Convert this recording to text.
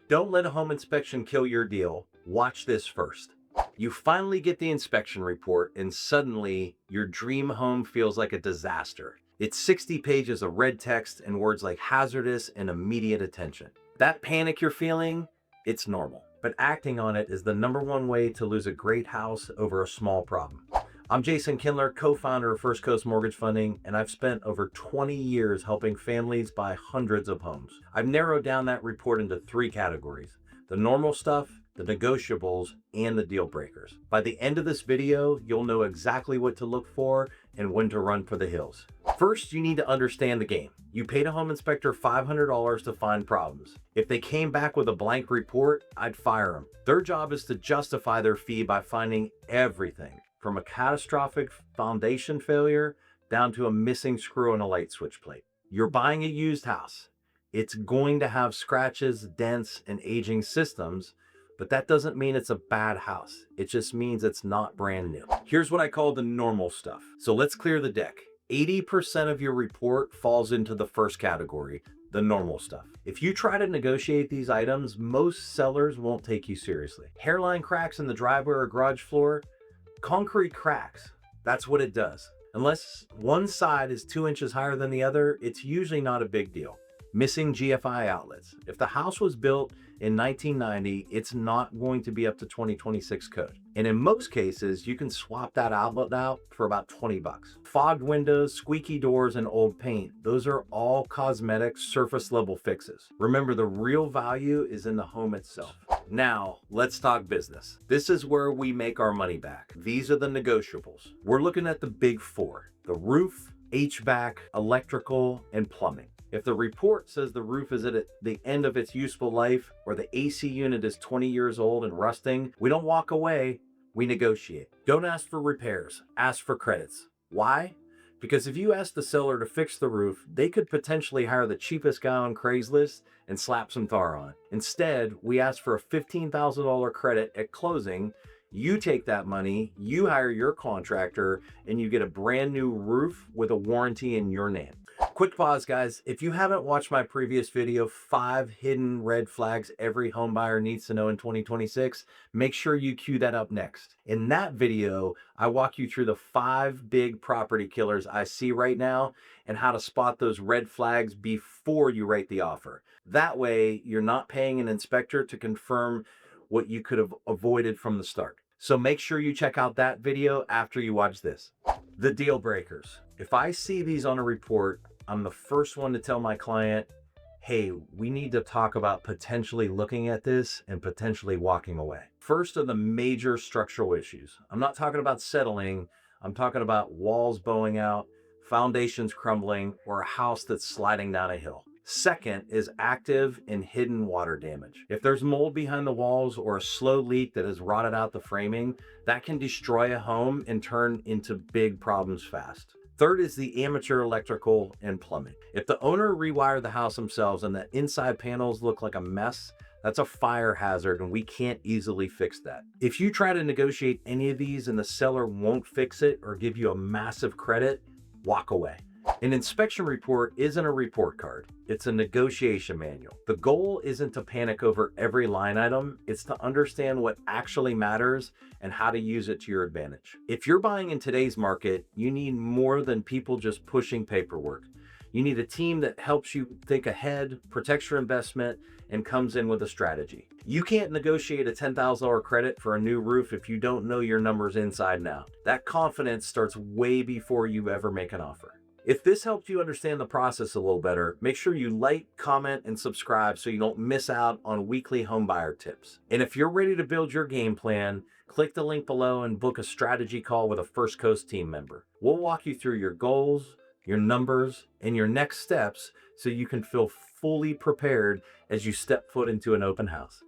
Don't let a home inspection kill your deal. Watch this first. You finally get the inspection report, and suddenly your dream home feels like a disaster. It's 60 pages of red text and words like hazardous and immediate attention. That panic you're feeling, it's normal. But acting on it is the #1 way to lose a great house over a small problem. I'm Jason Kindler, co-founder of First Coast Mortgage Funding, and I've spent over 20 years helping families buy hundreds of homes. I've narrowed down that report into 3 categories: the normal stuff, the negotiables, and the deal breakers. By the end of this video, you'll know exactly what to look for and when to run for the hills. First, you need to understand the game. You paid a home inspector $500 to find problems. If they came back with a blank report, I'd fire them. Their job is to justify their fee by finding everything, from a catastrophic foundation failure down to a missing screw on a light switch plate. You're buying a used house. It's going to have scratches, dents, and aging systems, but that doesn't mean it's a bad house. It just means it's not brand new. Here's what I call the normal stuff. So let's clear the deck. 80% of your report falls into the first category, the normal stuff. If you try to negotiate these items, most sellers won't take you seriously. Hairline cracks in the driveway or garage floor, concrete cracks. That's what it does. Unless one side is 2 inches higher than the other, it's usually not a big deal. Missing GFI outlets. If the house was built in 1990, it's not going to be up to 2026 code. And in most cases, you can swap that outlet out for about 20 bucks. Fogged windows, squeaky doors, and old paint. Those are all cosmetic surface level fixes. Remember, the real value is in the home itself. Now, let's talk business. This is where we make our money back. These are the negotiables. We're looking at the big 4: the roof, HVAC, electrical, and plumbing. If the report says the roof is at the end of its useful life, or the AC unit is 20 years old and rusting, we don't walk away, we negotiate. Don't ask for repairs, ask for credits. Why? Because if you ask the seller to fix the roof, they could potentially hire the cheapest guy on Craigslist and slap some tar on it. Instead, we ask for a $15,000 credit at closing. You take that money, you hire your contractor, and you get a brand new roof with a warranty in your name. Quick pause, guys. If you haven't watched my previous video, 5 hidden red flags every home buyer needs to know in 2026, make sure you cue that up next. In that video, I walk you through the 5 big property killers I see right now and how to spot those red flags before you write the offer. That way, you're not paying an inspector to confirm what you could have avoided from the start. So make sure you check out that video after you watch this. The deal breakers. If I see these on a report, I'm the first one to tell my client, hey, we need to talk about potentially looking at this and potentially walking away. First are the major structural issues. I'm not talking about settling. I'm talking about walls bowing out, foundations crumbling, or a house that's sliding down a hill. Second is active and hidden water damage. If there's mold behind the walls or a slow leak that has rotted out the framing, that can destroy a home and turn into big problems fast. Third is the amateur electrical and plumbing. If the owner rewired the house themselves and the inside panels look like a mess, that's a fire hazard and we can't easily fix that. If you try to negotiate any of these and the seller won't fix it or give you a massive credit, walk away. An inspection report isn't a report card. It's a negotiation manual. The goal isn't to panic over every line item. It's to understand what actually matters and how to use it to your advantage. If you're buying in today's market, you need more than people just pushing paperwork. You need a team that helps you think ahead, protects your investment, and comes in with a strategy. You can't negotiate a $10,000 credit for a new roof if you don't know your numbers inside and out. That confidence starts way before you ever make an offer. If this helped you understand the process a little better, make sure you like, comment, and subscribe so you don't miss out on weekly homebuyer tips. And if you're ready to build your game plan, click the link below and book a strategy call with a First Coast team member. We'll walk you through your goals, your numbers, and your next steps so you can feel fully prepared as you step foot into an open house.